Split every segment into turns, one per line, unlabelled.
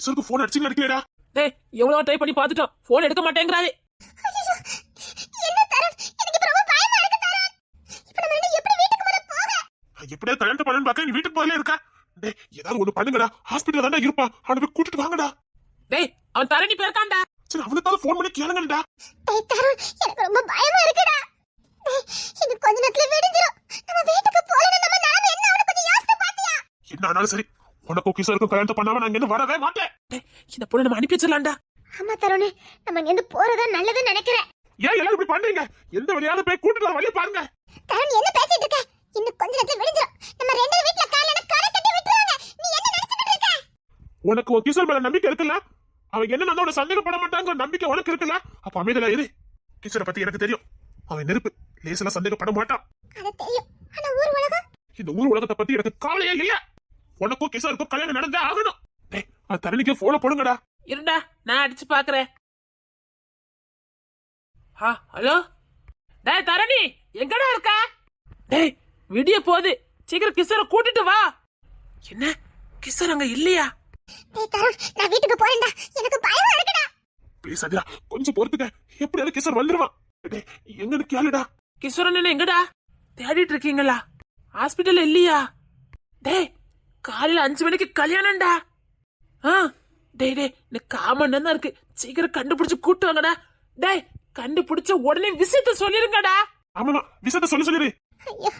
கிஷோருக்கு phone அடிச்சு அடிக்கலடா.
டேய் எவ்வளவு ட்ரை பண்ணி பார்த்துட்டோம், போன் எடுக்க மாட்டேங்கறாரு.
என்ன தரன், எனக்கு இப்ப ரொம்ப பயமா இருக்கு தரன். இப்ப நம்ம என்ன எப்படி வீட்டுக்கு போற போக?
எப்படியா கல்யாணம் பண்ணனும் பாக்க நீ வீட்டுக்கு போறல இருக்க. டேய் ஏதாவது ஒண்ணு பண்ணுங்கடா, ஹாஸ்பிடல்ல தான்டா இருப்பான், அவனை போய் கூட்டிட்டு வாங்கடா.
டேய் அவன் தரணி பேர்க்கான்டா.
சரி அவனுக்காக போன் பண்ணி கேளுங்கடா.
டேய் தரன், எனக்கு ரொம்ப பயமா இருக்குடா. இது கொஞ்ச நேரத்துல வெடிஞ்சிரும். நம்ம வீட்டுக்கு போறேன்னா நம்ம நிலைமை என்ன அவன கொஞ்சம் யோசிச்சு பாத்தியா?
என்ன ஆனாலும் சரி, உனக்கு கிஷோருக்கு கல்யாணம் பண்ணாம நான் இங்க வரவே மாட்டேன்.
டேய் இந்த பொண்ணை நம்ம அனுப்பி வச்சிரலாம்டா.
ஆமா தரனே, நம்ம இங்க இருந்து போறதா நல்லதுன்னு நினைக்கிறேன்.
ஏன் எல்லாரும் இப்படி பண்றீங்க? எந்த வழியாவது போய் கூட்டிட்டு வர வழிய பாருங்க.
தரன் என்ன பேசிட்டு இருக்க? இன்னும் கொஞ்ச நேரத்துல வெடிஞ்சிரும். நம்ம ரெண்டு வீட்ல காலையில காலை கட்டி விட்டுறாங்க. நீ என்ன நினைச்சிட்டு இருக்க?
உனக்கு கிஷோர் மேல நம்பிக்கை இருக்குல்ல? அவன் என்ன நான் உன்னை சந்தேகப்பட மாட்டாங்க நம்பிக்கை உனக்கு இருக்குல்ல? அப்ப அமைதியா இரு. கிஷோரை பத்தி எனக்கு தெரியும், அவன் நெருப்பு, லேசல சந்தேகப்பட மாட்டான்.
அது தெரியும், ஆனா ஊர் உலகம்,
இந்த ஊர் உலகத்தை பத்தி எனக்கு கவலையே இல்ல. உனக்கும் கிஷோருக்கும் கல்யாணம் நடந்தே ஆகணும். டேய் அந்த தரணிக்கு போன போடுங்கடா.
இருடா நான் அடிச்சு பாக்குறேன். ஹலோ டேய் தரணி எங்கடா இருக்க? டேய் விடிய போகுது, சீக்கிரம் கிஷோரை கூட்டிட்டு வா. என்ன கிஷோர் அங்க இல்லையா?
டேய் தரன், நான் வீட்டுக்கு போறேன்டா, எனக்கு பயமா இருக்குடா.
ப்ளீஸ் அதிரா கொஞ்சம் பொறுத்துக்க, எப்படியாவது கிஷோர் வந்துருவான். டேய் எங்கன்னு கேளுடா.
கிஷோர் அண்ணன் எங்கடா? தேடிட்டு இருக்கீங்களா? ஹாஸ்பிட்டல் இல்லையா? டேய் காலையில 5 மணிக்கு கல்யாணம்டா. டேய் டேய் எனக்கு 1/4 மணி நேரம் தான் இருக்கு, சீக்கிரம் கண்டுபிடிச்சு கூட்டு வாங்கடா. டேய் கண்டுபிடிச்ச உடனே விஷயத்த சொல்லிருங்கடா.
ஆமாமா விஷயத்த சொல்லிரு.
ஐயோ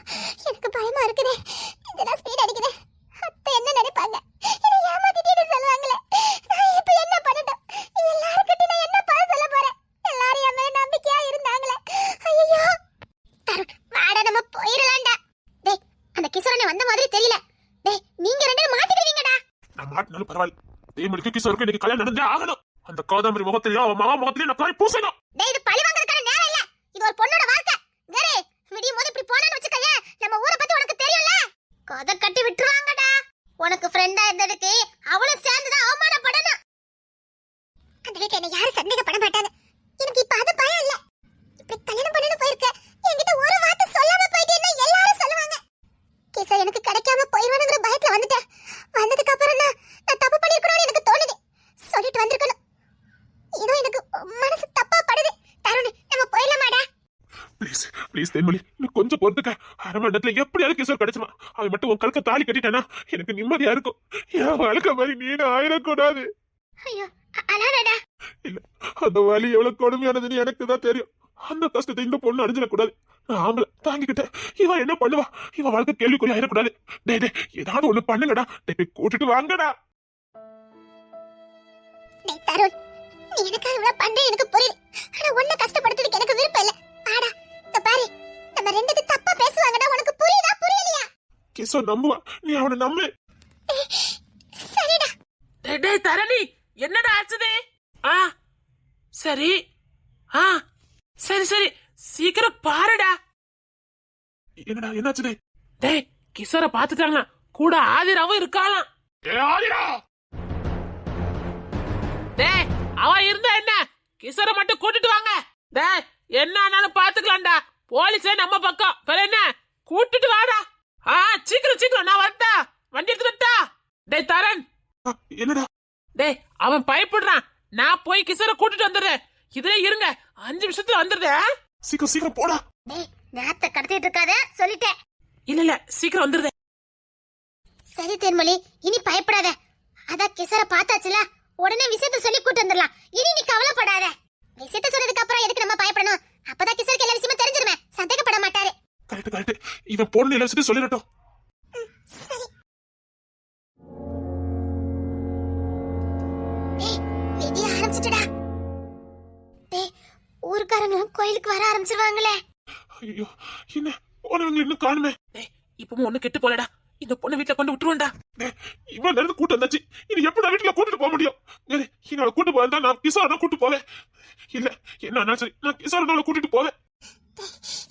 எனக்கு பயமா இருக்குதே, இதெல்லாம் ஸ்பீட் அடிக்குதே. அத்தை என்ன நினைப்பாங்க? என்ன ஏமாத்திட்டேன்னு சொல்லுவாங்களே. நான் இப்ப என்ன பண்ணட்டும்? எல்லாருக்கிட்ட நான் என்ன பண்ண சொல்ல போறேன்? எல்லாரும் என் மேல நம்பிக்கையா இருந்தாங்களே. ஐயோ தருண் வாடா நம்ம போயிரலாம்டா. டேய் அந்த கிஷோரனே வந்த மாதிரி தெரியல. டேய் நீங்க ரெண்டு பேரும் மாட்டிடுவீங்கடா.
நான் மாட்டினாலும் பரவாயில்ல, தேமலுக்கு கிஷோருக்கு இன்னைக்கு கல்யாணம் நடந்தே ஆகணும். அந்த காதாமரி முகத்திலயும் அவன் மகா முகத்திலயும் நான் காய் பூசணும்.
டேய் இது பழி வாங்குறதுக்கான நேரம் இல்ல, இது ஒரு பொண்ணோட வாழ்க்கை. கரே விடியும் போது இப்படி போனான்னு வச்சுக்கயே, நம்ம ஊரை பத்தி உனக்கு தெரியும்ல. கதை கட்டி விட்டுருவாங்கடா. உனக்கு ஃப்ரெண்டா இருந்ததுக்கு அவளும் சேர்ந்துதான் அவமானப்படணும். அந்த வீட்டுல என்ன யாரும் சந்தேகப்பட மாட்டாங்க. எனக்கு இப்ப அது பயம் இல்ல. இப்படி கல்யாணம் பண்ணணும் போயிருக்க, என்கிட்ட ஒரு வார்த்தை சொல்லாம போயிட்டேன்னா எல்லாரும் சொல்லுவாங்க. கிஷோர் எனக்கு கிடைக்காம போயிருவானுங்கிற பயத்துல வந்துட்டேன். வந்ததுக்கு அப்புறம் நான் தப்பு பண்ணிருக்கணும்னு எனக்கு தோணுது. சொல்லிட்டு வந்திருக்கணும். இதோ எனக்கு மனசு தப்பா படுது. தருண் நம்ம போயிடலாமாடா?
ப்ளீஸ் ப்ளீஸ் தேன்மொழி இன்னும் கொஞ்சம் பொறுத்துக்க. 1/2 மணி நேரத்துல எப்படியாவது கிஷோர் கிடைச்சிருவான். அவன் மட்டும் உன் கழுக்க தாலி கட்டிட்டானா எனக்கு நிம்மதியா இருக்கும். என் வாழ்க்கை மாதிரி நீனும் ஆயிடக்கூடாது.
ஐயோ அழாடா.
இல்ல அந்த வலி எவ்வளவு கொடுமையானதுன்னு எனக்கு தான் தெரியும். அந்த கஷ்டத்தை இந்த பொண்ணு அடைஞ்சிடக்கூடாது. நான் ஆம்பளை தாங்கிக்கிட்டேன். இவன் என்ன பண்ணுவா? இவன் வாழ்க்கை கேள்விக்குறி ஆயிடக்கூடாது. டே டே ஏதாவது ஒண்ணு பண்ணுங்கடா. போய் கூட்டிட்டு வாங்கடா.
டேய் தருண், நீ எனக்காக இவ்வளவு பண்ற எனக்கு புரியுது. ஆனா உன்னை கஷ்டப்படுத்துறதுக்கு எனக்கு விருப்பம் இல்ல. பாடா இந்த பாரு, நம்ம ரெண்டு பேரும் தப்பா பேசுவாங்கடா. உனக்கு புரியுதா புரியலையா?
கிஷோர் நம்புவா, நீ அவனை நம்பு.
சரிடா.
டேய் டேய் தரணி என்னடா ஆச்சுது? சரி சரி சரி சீக்கிரம் பாருடா.
என்னடா என்னாச்சுது?
டேய் கிஷோரை பாத்துட்டாங்களா, கூட ஆதிராவும் இருக்காளாம்.
ஆதிரா
டேய் அவன் இருந்தா என்ன, கிஷோரை மட்டும் கூட்டிட்டு வாங்க. டேய் என்ன ஆனாலும் பாத்துக்கலாம்டா, போலீஸே நம்ம பக்கம். வேற என்ன, கூட்டிட்டு வாடா. சீக்கிரம் சீக்கிரம் நான் வரட்டா, வண்டி எடுத்து வரட்டா. டேய் தரன்
என்னடா?
டேய் அவன் பயப்படுறான், நான் போய் கிஷோரை கூட்டிட்டு வந்துடுறேன். இதுல இருங்க, 5 நிமிஷத்துல வந்துடுறேன்.
சீக்கிரம் சீக்கிரம் போடா.
டேய் நேத்த கடத்திட்டு இருக்காத சொல்லிட்டேன்.
இல்ல சீக்கிரம் வந்துடுறேன்.
சரி தேன்மொழி, இனி பயப்படாத. அதான் கிஷோரை பார்த்தாச்சுல, உடனே விஷயத்தை சொல்லி கூட்டு வந்துடலாம். இனி நீ கவலைப்படாத. விஷயத்தை சொன்னதுக்கு அப்புறம் எதுக்கு நம்ம பயப்படணும்? அப்பதான் கிஷோருக்கு எல்லா விஷயமும் தெரிஞ்சிருமே, சந்தேகப்பட மாட்டாரு.
Correct correct. இவன் போன எல்லா விஷயத்தையும் சொல்லிடட்டும்.
சரி. டேய் விடிய ஆரம்பிச்சிட்டடா. டேய் ஊர்க்காரங்களும் கோயிலுக்கு வர ஆரம்பிச்சிருவாங்களே.
ஐயோ என்ன போனவங்க இன்னும் காணுமே.
டேய் இப்பவும் ஒண்ணு கெட்டு போலடா, இந்த பொண்ணு வீட்டுல கொண்டு விட்டுருவோம்டா.
இவன் நடந்து கூட்டு வந்தாச்சு, இனி எப்படி வீட்டுல கூட்டிட்டு போக முடியும்? என்னோட கூட்டு போயிருந்தா நான் கிஷோர் தான் கூட்டு போவேன். இல்ல என்ன சரி, நான் கிஷோர் தான் கூட்டிட்டு போவேன்.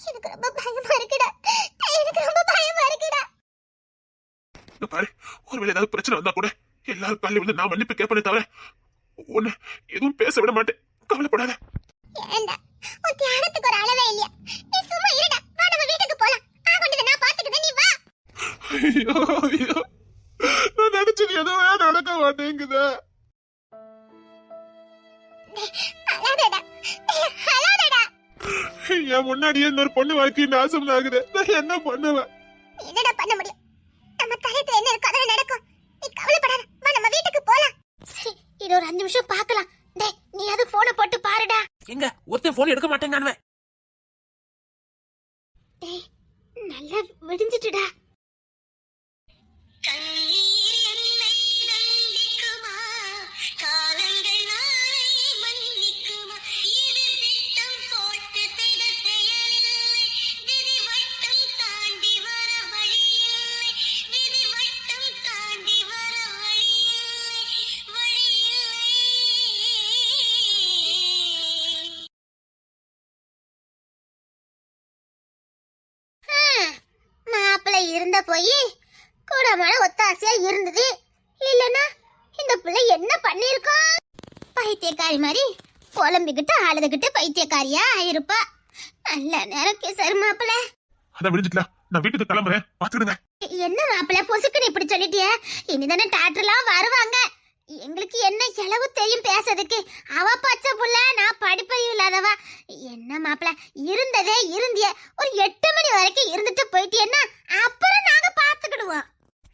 எனக்கு ரொம்ப பயமா இருக்குடா. எனக்கு ரொம்ப பயமா இருக்குடா.
பாரு, ஒருவேளை ஏதாவது பிரச்சனை வந்தா கூட எல்லாரும் காலையில வந்து நான் மன்னிப்பு கேட்பேனே தவிர உன்னை எதுவும் பேச விட மாட்டேன். கவலைப்படாத.
ஏண்டா உன் தியானத்துக்கு ஒரு அளவே இல்லையா? நீ சும்மா இருடா. வா நம்ம வீட்டுக்கு போலாம். ஆகொண்டத நான் பாத்துக்கிறேன், நீ வா.
ஐயோ ஐயோ, நான் நினைச்சது எதுவும் நடக்க மாட்டேங்குதா?
அழாதடா அழாதடா.
என் முன்னாடியே இன்னொரு பொண்ணு வாழ்க்கை நாசம் ஆகுது. நான் என்ன பண்ணுவேன்?
என்னடா பண்ண முடியும்? நம்ம தலையில என்ன இருக்கோ அதான் நடக்கும். நீ கவலைப்படாத, வா நம்ம வீட்டுக்கு போலாம். சரி, இது ஒரு 5 நிமிஷம் பார்க்கலாம். டேய், நீ அது போனை போட்டு பாருடா.
எங்க ஒருத்தன் போன் எடுக்க மாட்டேங்கானுவன்.
டேய், நல்லா விடிஞ்சிட்டுடா. மாப்பிள்ளை இருந்த போய் கூடமான ஒத்தாசையா இருந்தது. இல்லனா இந்த பிள்ளை என்ன பண்ணிருக்கோம்? பைத்தியக்காரி மாதிரி புலம்பிக்கிட்டு அழுதுகிட்டு பைத்தியக்காரியா ஆயிருப்பா. நல்ல நேரம் கேசர் மாப்பிள்ளை.
அதான் விடிஞ்சிட்டா, நான் வீட்டுக்கு கிளம்புறேன், பாத்துடுங்க.
என்ன மாப்பிள்ளை பொசுக்குன்னு இப்படி சொல்லிட்டிய? இனிதானே டாக்டர்லாம் வருவாங்க. எங்களுக்கு என்ன இளவு தெரியும் பேசுறதுக்கு? அவ பச்சை புள்ள, நான் படிப்பறிவு இல்லாதவா. என்ன மாப்பிள்ள, இருந்ததே இருந்திய ஒரு 8 மணி வரைக்கும் இருந்துட்டு போயிட்டேன்னா அப்புறம் நாங்க பாத்துக்கிடுவோம்.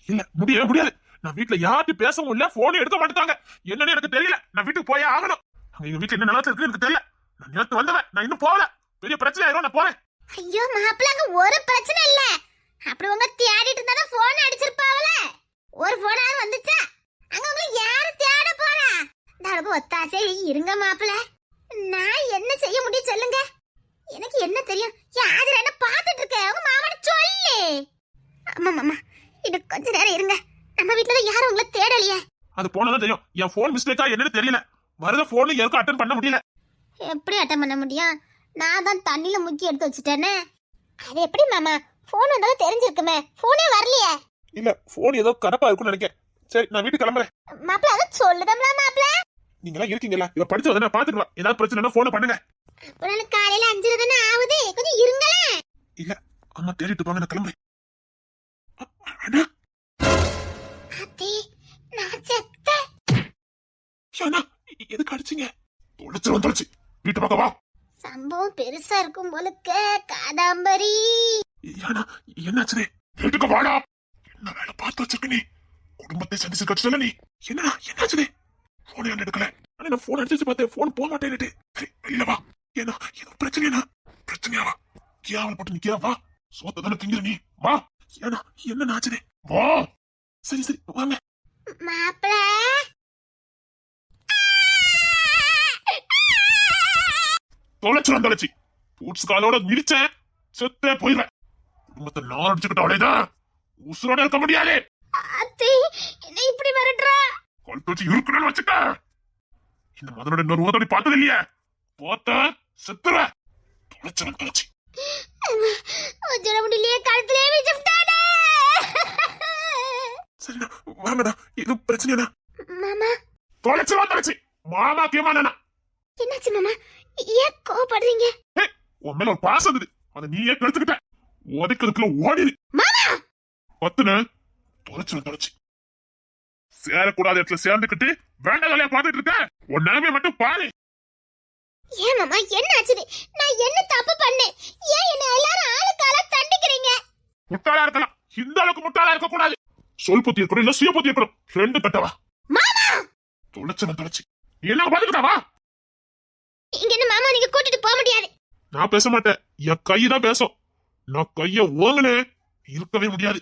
இல்ல, முடியவே முடியாது. நான் வீட்டுல யார்கிட்ட பேசவும் இல்ல, போன் எடுக்க மாட்டாங்க. என்னன்னு எனக்கு தெரியல. நான் வீட்டுக்கு போயே ஆகணும். அங்க எங்க வீட்டுல என்ன நிலத்துல இருக்கு எனக்கு தெரியல. நான் நேத்து வந்தவன், நான் இன்னும் போகல. பெரிய பிரச்சனை ஆயிரும், நான் போறேன்.
ஐயோ மாப்பிள்ள, அங்க ஒரு பிரச்சனை இல்ல. அப்படி உங்க தேடிட்டு இருந்தா போன் அடிச்சிருப்பாவல. ஒரு போனாவது வந்துச்சா? அங்க உங்களை யாரு தேட போறா? தரப்பு ஒத்தாசே இருங்க மாப்பிள்ள. நான் என்ன செய்ய முடியும் சொல்லுங்க? எனக்கு என்ன தெரியும்? யாரு என்ன பாத்துட்டு இருக்க? உங்க மாமாட்ட சொல்லு. ஆமா மாமா, இது கொஞ்ச நேரம் இருங்க. நம்ம வீட்டுல யாரும் உங்களை தேடலையே.
அது போனதான் தெரியும். என் போன் மிஸ்டேக்கா என்னன்னு தெரியல. வரத போன் யாருக்கும் அட்டன் பண்ண முடியல.
எப்படி அட்டன் பண்ண முடியும்? நான் தான் தண்ணில முக்கி எடுத்து வச்சுட்டேனே. அது எப்படி மாமா? போன் வந்தாலும் தெரிஞ்சிருக்குமே. போனே வரலையே.
இல்ல, போன் ஏதோ கரப்பா இருக்கும்னு நினைக்கிறேன். சரி, நான் வீட்டுக்கு கிளம்புறேன்.
மாப்பிள்ள அதை சொல்லுதம்ல மாப்பிள்ள.
நீங்க எல்லாம் இருக்கீங்களா? இவ படிச்சு வந்து நான் பாத்துட்டு வா. ஏதாவது பிரச்சனைனா போன் பண்ணுங்க.
அப்புறம் காலையில 5 தானே ஆகுது, கொஞ்சம் இருங்களே.
இல்ல, அம்மா தேடிட்டு போங்க, நான் கிளம்புறேன். அண்ணா,
அத்தி, நான் செத்தேன்.
அண்ணா, எதுக்கு அடிச்சீங்க? தொலைச்சு வீட்டு பக்கம் வா.
சம்பவம் பெருசா இருக்கும் போலுக்க காதாம்பரி.
ஏன்னா என்னாச்சு? வீட்டுக்கு வாடா. என்ன வேலை பார்த்து வச்சிருக்க நீ? குடும்பத்தை சந்திச்சு கட்டுல நீ. என்னடா என்னாச்சு? போன் எடுக்கல. ஆனா நான் போன் அடிச்சு பார்த்தேன், போன் போக மாட்டேன்னுட்டு. சரி, வெளியில வா. ஏன்னா ஏதோ பிரச்சனையாவா? கியாவல் போட்டு நிக்கியா? வா, சோத்த தானே திங்கிற நீ. வா. ஏன்னா என்ன ஆச்சுதே? வா. சரி வாங்க.
மாப்பிள்ள,
தொலைச்சு பூட்ஸ் காலோட மிதிச்சேன், செத்தே போயிடுவேன். குடும்பத்தை நான் அடிச்சுக்கிட்ட அவளேதான் உசுரோட இருக்க முடியாது.
அத்தி, என்ன இப்படி வரட்றா?
கொல்ட்டு வச்சு இருக்கணும்னு வச்சுக்க. இந்த மதனோட இன்னொரு உதவி பார்த்தது இல்லையா? போத்த செத்துற. தொலைச்சு
சொல்ல முடியலையே, கழுத்திலே வச்சுட்டானே.
சரிண்ணா, வாங்கண்ணா. இது பிரச்சனையா?
மாமா,
தொலைச்சு மாமா கேமாண்ணா.
என்னாச்சு மாமா? ஏன் கோவப்படுறீங்க?
உன் மேல ஒரு பாசம் இருந்தது, அதை நீயே கெடுத்துக்கிட்ட. உதைக்கிறதுக்குள்ள ஓடிடு. பத்துன தொலைச்சு சேரக்கூடாத இடத்துல சேர்ந்துக்கிட்டு வேண்ட வேலையா பாத்துட்டு இருக்க. உன் நிலைமைய மட்டும் பாரு.
ஏன் மாமா, என்ன ஆச்சு? நான் என்ன தப்பு பண்ணேன்? ஏன் என்ன எல்லாரும் ஆளுக்கால தண்டிக்கிறீங்க?
முட்டாளா இருக்கலாம், இந்த அளவுக்கு முட்டாளா இருக்க கூடாது. சொல் புத்தி இருக்கணும், இல்ல சுய புத்தி இருக்கணும். ரெண்டு கட்டவா.
மாமா,
தொலைச்சு என்ன பாத்துக்கிட்டாவா?
இங்க என்ன மாமா, நீங்க கூட்டிட்டு போக முடியாது.
நான் பேச மாட்டேன், என் கைதான் பேசும். நான் கைய ஓங்கினேன், இருக்கவே முடியாது.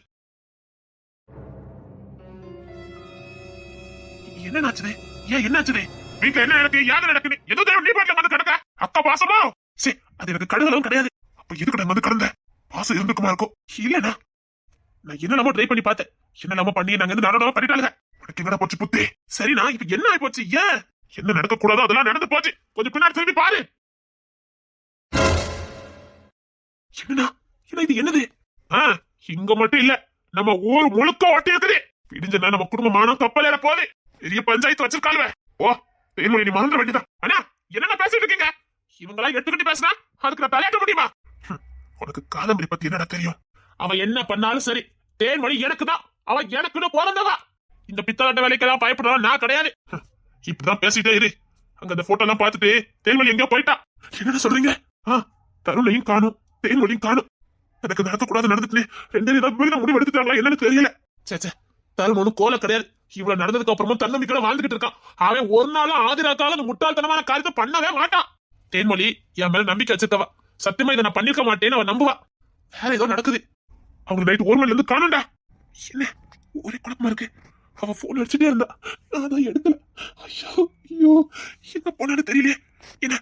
என்னாச்சுதே? ஏன் என்னாச்சுதே? வீட்டுல என்ன நடக்கு, யாரு நடக்குது? எதோ தெரியும் நீ பாட்டுல வந்து கிடக்க. அக்கா பாசமா? சரி, அது எனக்கு கடுகளவும் கிடையாது. அப்ப எதுக்கு நான் வந்து கிடந்த? பாசம் இருந்துக்குமா இருக்கும்? இல்லனா நான் என்னெல்லாமோ ட்ரை பண்ணி பார்த்தேன். என்னெல்லாமோ பண்ணி நாங்க வந்து நடனமா பண்ணிட்டாங்க. உனக்கு என்னடா போச்சு புத்தி? சரிண்ணா, இப்ப என்ன ஆயி போச்சு? ஏன் என்ன நடக்க கூடாதோ அதெல்லாம் நடந்து போச்சு. கொஞ்சம் பின்னாடி திரும்பி பாரு. என்னண்ணா, என்ன இது? என்னது? இங்க மட்டும் இல்ல, நம்ம ஊர் முழுக்க ஓட்டி இருக்குது. பிடிஞ்சா நம்ம குடும்பமான கப்பல் ஏற போகுது. பெரிய பஞ்சாயத்து வச்சிருக்காங்க. ஓ, தேன்மொழி, நீ மறந்துட வேண்டியதான். அண்ணா, என்னென்ன பேசிட்டு இருக்கீங்க? இவங்களா எடுத்துக்கிட்டு பேசினா அதுக்கு நான் தலையாட்ட முடியுமா? உனக்கு காதம்பரி பத்தி என்னடா தெரியும்? அவ என்ன பண்ணாலும் சரி, தேன்மொழி எனக்கு தான். அவ எனக்குன்னு பிறந்தவா. இந்த பித்தலாட்ட வேலைக்கெல்லாம் பயப்படுறா நான் கிடையாது. இப்படிதான் பேசிட்டே இரு. அங்க அந்த போட்டோ எல்லாம் பார்த்துட்டு தேன்மொழி எங்கேயோ போயிட்டா. என்ன சொல்றீங்க? தருணையும் காணும், தேன்மொழியும் காணும். எனக்கு நடக்கக்கூடாது நடந்துட்டு ரெண்டு ஏதாவது முடிவு எடுத்துட்டாங்களா என்னன்னு தெரியல. சே தருண் ஒன்னும் கோல கிடையாது. இவ்வளவு நடந்ததுக்கு அப்புறமும் தன்னம்பிக்கையோட வாழ்ந்துகிட்டு இருக்கான். அவன் ஒரு நாளும் ஆதிராக்காக அந்த முட்டாள்தனமான காரியத்தை பண்ணவே மாட்டான். தேன்மொழி என் மேல நம்பிக்கை வச்சிருக்கவா. சத்தியமா இதை நான் பண்ணிருக்க மாட்டேன்னு அவன் நம்புவா. வேற ஏதோ நடக்குது. அவங்க நைட் 1 மணில இருந்து காணும்டா. என்ன ஒரே குழப்பமா இருக்கு. அவ போன் அடிச்சுட்டே இருந்தா, நான் எடுக்கல. ஐயோ என்ன போனான்னு தெரியலையே. என்ன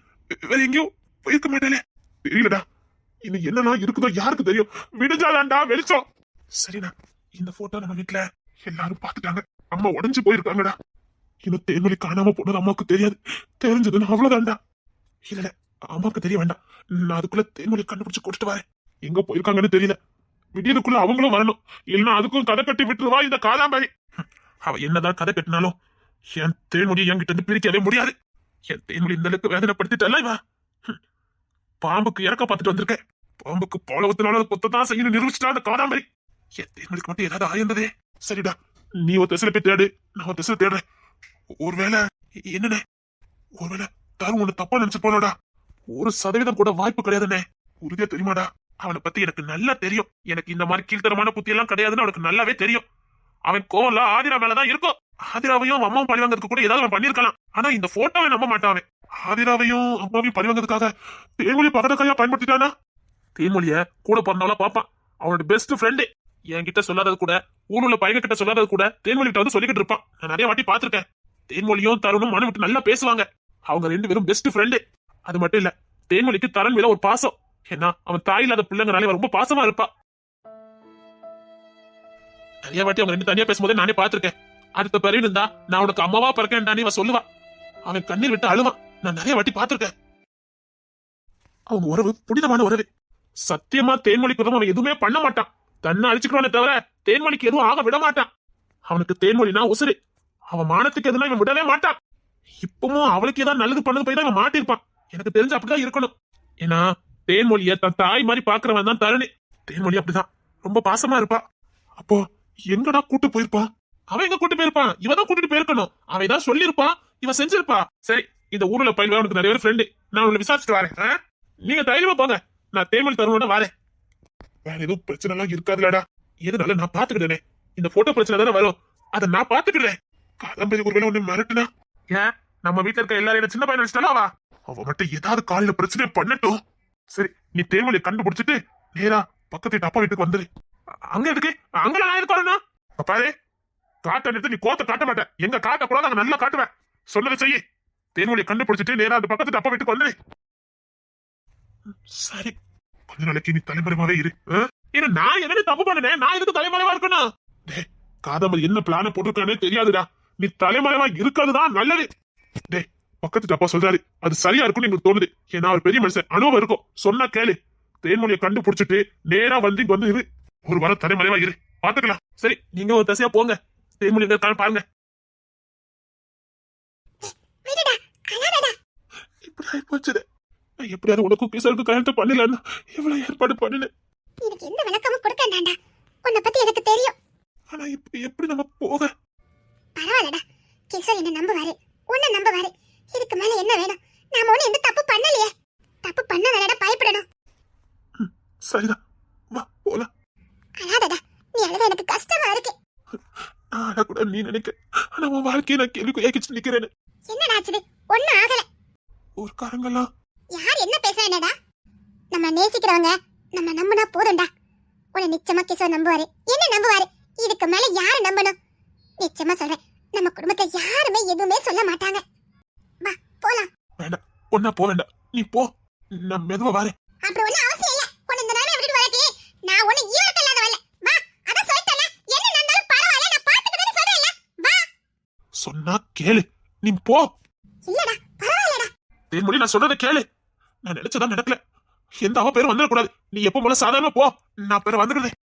வேற எங்கேயோ போயிருக்க மாட்டாளே. தெரியலடா. இன்னும் என்னன்னா இருக்குதோ யாருக்கு தெரியும். விடுஞ்சாதான்டா வெளிச்சம். சரிண்ணா, இந்த போட்டோ நம்ம வீட்டுல எல்லாரும் பாத்துட்டாங்க. அம்மா உடைஞ்சு போயிருக்காங்கடா. இன்னும் தேன்மொழி காணாம போனது அம்மாவுக்கு தெரியாது. தெரிஞ்சதுன்னு அவ்வளவுதான்டா. இல்ல அம்மாவுக்கு தெரிய வேண்டாம். நான் அதுக்குள்ள தேன்மொழி கண்டுபிடிச்சு கொடுத்துட்டு வரேன். எங்க போயிருக்காங்கன்னு தெரியல. விடியதுக்குள்ள அவங்களும் வரணும். இல்லைன்னா அதுக்கும் கதை கட்டி விட்டுருவா இந்த காதாம்பாரி. அவ என்னதான் கதை கட்டினாலும் என் தேன்மொழியை என்கிட்ட இருந்து பிரிக்கவே முடியாது. என் தேன்மொழி இந்த அளவுக்கு வேதனைப்படுத்திட்டல இவ. பாம்புக்கு இறக்க பார்த்துட்டு வந்திருக்கேன். பாம்புக்கு போலவத்தினால கொத்ததான் செய்யணும் நிரூபிச்சுட்டா அந்த காதாம்பரி. என் தேன்மொழிக்கு மட்டும் ஏதாவது ஆயிருந்ததே. சரிடா, நீ ஒரு திசையில போய் தேடு, நான் ஒரு திசையில தேடுறேன். ஒருவேளை என்னண்ணே, ஒருவேளை தரும் ஒண்ணு தப்பா நினைச்சு போனோடா. 1% கூட வாய்ப்பு கிடையாதுண்ணே. உறுதியா தெரியுமாடா? அவனை பத்தி எனக்கு நல்லா தெரியும். எனக்கு இந்த மாதிரி கீழ்த்தரமான புத்தி எல்லாம் கிடையாதுன்னு அவனுக்கு நல்லாவே தெரியும். அவன் கோவம்ல ஆதிரா மேலதான் இருக்கும். ஆதிராவையும் அம்மாவும் பழிவாங்கிறதுக்கு கூட ஏதாவது அவன் பண்ணிருக்கலாம். ஆனா இந்த போட்டோவை நம்ப மாட்டான். ஆதிராவையும் அம்மாவையும் பழிவாங்கிறதுக்காக தேன்மொழியை பக்கத்து கையா பயன்படுத்திட்டானா? தேன்மொழிய கூட பிறந்தவளா பாப்பான். அவனோட பெஸ்ட் ஃப்ரெண்டு. என்கிட்ட சொல்லாதது கூட, ஊருள்ள பையன் கிட்ட சொல்லாதது கூட தேன்மொழி கிட்ட வந்து சொல்லிக்கிட்டு இருப்பான். நான் நிறைய வாட்டி பாத்திருக்கேன். தேன்மொழியும் தருணும் மனம் விட்டு நல்லா பேசுவாங்க. அவங்க 2 பேரும் பெஸ்ட் ஃப்ரெண்டு. அது மட்டும் இல்ல, தேன்மொழிக்கு தரன் மேல ஒரு பாசம். ஏன்னா அவன் தாய் இல்லாத பிள்ளைங்கனாலே ரொம்ப பாசமா இருப்பா. நிறைய வாட்டி அவங்க 2 தனியா பேசும்போதே நானே பாத்திருக்கேன். அடுத்த பிறகு இருந்தா நான் உனக்கு அம்மாவா பிறக்கேன்டானே இவன் சொல்லுவா. அவன் கண்ணீர் விட்டு அழுவான். நான் நிறைய வாட்டி பாத்திருக்கேன். அவங்க உறவு புனிதமான உறவு. சத்தியமா தேன்மொழிக்கு அவன் எதுவுமே பண்ண மாட்டான். தன்னை அழிச்சுக்கணும்னே தவிர தேன்மொழிக்கு எதுவும் ஆக விட மாட்டான். அவனுக்கு தேன்மொழினா உசுறு. அவன் மானத்துக்கு எதுனா இவன் விடவே மாட்டான். இப்பவும் அவளுக்கு ஏதாவது நல்லது பண்ணது போய் தான் இவன் மாட்டிருப்பான். எனக்கு தெரிஞ்சு அப்படிதான் இருக்கணும். ஏன்னா தேன்மொழிய தன் தாய் மாதிரி பாக்குறவன் தான் தருணி. தேன்மொழி அப்படிதான் ரொம்ப பாசமா இருப்பா. அப்போ எங்கடா கூட்டு போயிருப்பான்? அவன் எங்க கூட்டு போயிருப்பான்? இவதான் கூட்டிட்டு போயிருக்கணும். அவன் தான் சொல்லிருப்பான், இவன் செஞ்சிருப்பா. சரி, இந்த ஊர்ல பயில உனக்கு நிறைய பேர் ஃப்ரெண்டு. நான் உங்களை விசாரிச்சுட்டு வரேன். நீங்க தைரியமா போங்க. நான் தேன்மொழி தருணோட வரேன். வேற எதுவும் பிரச்சனை எல்லாம் இருக்காதுலடா. எதுனால நான் பாத்துக்கிட்டேனே. இந்த போட்டோ பிரச்சனை தானே வரும். அதை நான் பாத்துக்கிட்டேன். காதம்பரி ஒருவேளை ஒண்ணு மிரட்டுனா? ஏன் நம்ம வீட்டுல இருக்க எல்லாரும் சின்ன பையன் வச்சுட்டாலும் அவ மட்டும் ஏதாவது காலையில பிரச்சனை பண்ணட்டும். சரி, நீ தேன்மொழியை கண்டுபிடிச்சிட்டு நேரா பக்கத்து வீட்டு அப்பா வீட்டுக்கு வந்துரு. அங்க இருக்கு, அங்க நான் இருக்கணும். பாரு, காட்ட நிறுத்து. நீ கோத்த காட்ட மாட்டேன். எங்க காட்ட கூடாது, அங்க நல்லா காட்டுவேன். சொன்னதை செய்யி. தேன்மொழியை கண்டுபிடிச்சிட்டு நேரா அந்த பக்கத்து அப்பா வீட்டுக்கு வந்துரு. சரி, கொஞ்ச நாளைக்கு நீ தலைமறைவாவே இரு. ஏன்னா நான் என்ன தப்பு பண்ணனேன்? நான் எதுக்கு தலைமறைவா இருக்கணும்? காதம்பரி என்ன பிளான போட்டிருக்கானே தெரியாதுடா. நீ தலைமறைவா இருக்கிறதுதான் நல்லது. டே, பக்கத்து அப்பா சொல்றாரு, அது சரியா இருக்கும்னு எனக்கு தோணுது. ஏன்னா அவர் பெரிய மனுஷன், அனுபவம் இருக்கும். சொன்னா கேளு. தேன்மொழியை கண்டுபிடிச்சிட்டு நேரா வந்து இரு. ஒரு வாரம் தலைமறைவா இரு, பாத்துக்கலாம். சரி, நீங்க ஒரு தசையா போங்க. தேன்மொழி எங்க பாருங்க. இப்படி ஆயிப்போச்சு. நான் எப்படியாவது உனக்கும் கிஷோருக்கு கல்யாணத்தை பண்ணலன்னு இவ்வளவு ஏற்பாடு பண்ணினேன்.
எனக்கு எந்த விளக்கமும் கொடுக்க வேண்டாம்டா. உன்னை பத்தி எனக்கு தெரியும்.
ஆனா இப்ப எப்படி நம்ம போக?
பரவாயில்லடா, கிஷோர் என்ன நம்புவாரு, உன்னை நம்புவாரு. இதுக்கு மேல என்ன வேணும்? நாம ஒண்ணு எந்த தப்பு பண்ணலையே. தப்பு பண்ணாதடா பயப்படணும்.
சரிதான், வா போலாம்.
அழாதடா, நீ அழுத எனக்கு கஷ்டமா இருக்கு.
ஆனா கூட நீ நினைக்க, ஆனா உன் வாழ்க்கையை நான் கேள்விக்கு ஏகிச்சு நிக்கிறேன்னு.
என்னடா ஆச்சுது? ஒண்ணும் ஆகல.
ஊர்க்காரங்கெல்லாம்
யார் என்ன பேசுறேன்டா? நம்ம நேசிக்கிறவங்க நம்ம நம்பினா போதும்டா. உன்னை நிச்சயமா கிஷோர் நம்புவாரு, என்ன நம்புவாரு. இதுக்கு மேல யாரை நம்பணும்? நிச்சயமா சொல்றேன், நம்ம குடும்பத்தை யாருமே எதுவுமே சொல்ல மாட்டாங்க. வா போலாம்.
வேண்டாம், ஒன்னா போ வேண்டாம். நீ போ, நான் மெதுவா வரேன்.
அப்படி ஒண்ணு அவசியம் இல்ல. உன்னை இந்த நேரம் விட்டுட்டு வரக்கு நான் ஒண்ணு ஈரத்த இல்லாத வரல. வா, அத சொல்லிட்டல. என்ன நடந்தாலும் பரவாயில்லை, நான் பாத்துக்கிறேன்னு சொல்றேன்ல. வா.
சொன்னா கேளு, நீ போ.
இல்லடா, பரவாயில்லடா.
தேன்மொழி, நான் சொல்றதை கேளு. நான் நினைச்சதான் நடக்கல. எந்த அவ பேரும் வந்துடக்கூடாது. நீ எப்ப போல சாதாரணமா போ, நான் பேர வந்துடுறேன்.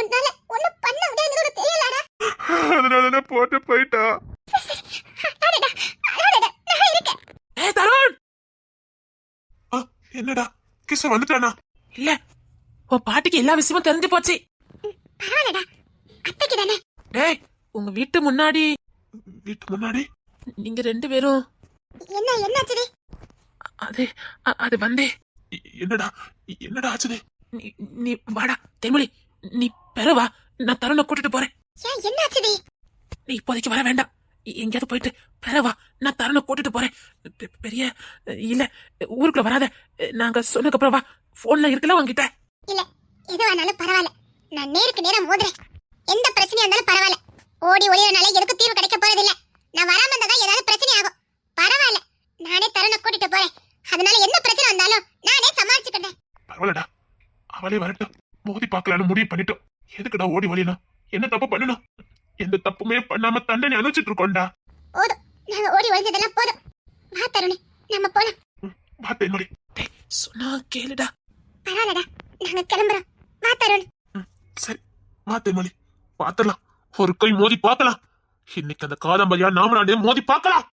உன்னால ஒண்ணு பண்ண முடியாதுன்னு தெரியலடா.
அதனால போட்டு போயிட்டா.
அடடா, அடடா, நான் இருக்கேன்.
ஏய் தருண்,
என்னடா கிஷோர் வந்துட்டானா?
இல்ல, உன் பாட்டிக்கு எல்லா விஷயமும் தெரிஞ்சு போச்சு.
பரவாயில்லடா, அத்தைக்கு தானே.
டேய், உங்க வீட்டு முன்னாடி
வீட்டு முன்னாடி
நீங்க 2 பேரும்
என்னாச்சுடி?
அது அது வந்து
என்னடா என்னடா ஆச்சுது?
நீ நீ வாடா தென்மொழி, நீ பெறவா, நான் தருணை கூட்டிட்டு போறேன்.
ஏன் என்னாச்சுடி?
நீ இப்போதைக்கு வர வேண்டாம், எங்கேயாவது போயிட்டு பெறவா, நான் தருணை கூட்டிட்டு போறேன். பெரிய இல்ல, ஊருக்குள்ள வராத, நாங்க சொன்னதுக்கு அப்புறம் வா. போன்ல இருக்குல்ல உன்கிட்ட.
இல்ல, எதுவானாலும் பரவாயில்ல, நான் நேருக்கு நேரம் மோதுறேன். எந்த பிரச்சனையா இருந்தாலும் பரவாயில்ல, ஓடி ஒளியறனால எதுக்கு தீர்வு கிடைக்க போறது இல்ல. நான் வராம இருந்தா ஏதாவது பிரச்சனை ஆகும். பரவாயில்ல, நானே தருணை கூட்டிட்டு போறேன். அதனால என்ன பிரச்சனை வந்தாலும் நானே சமாளிச்சுக்கிறேன்.
பரவாயில்லடா, அவளே வரட்டும். மோதி பார்க்கலான்னு முடிவு பண்ணிட்டோம். எதுக்குடா ஓடி வழியணும்? என்ன தப்பு பண்ணணும்? எந்த தப்புமே பண்ணாம தண்டனை அனுப்பிச்சிட்டு இருக்கோம்டா.
போதும், நாங்க ஓடி ஒளிஞ்சதெல்லாம் போதும். வா தருணே, நம்ம போலாம்.
வா தென்மொழி.
சொன்னா கேளுடா.
பரவாயில்லடா, நாங்க கிளம்புறோம். வா தருண்.
சரி வா தென்மொழி, பாத்துடலாம். ஒரு கை மோதி பார்க்கலாம். இன்னைக்கு அந்த காதம்பரியா நாம நானே மோதி பார்க்கலாம்.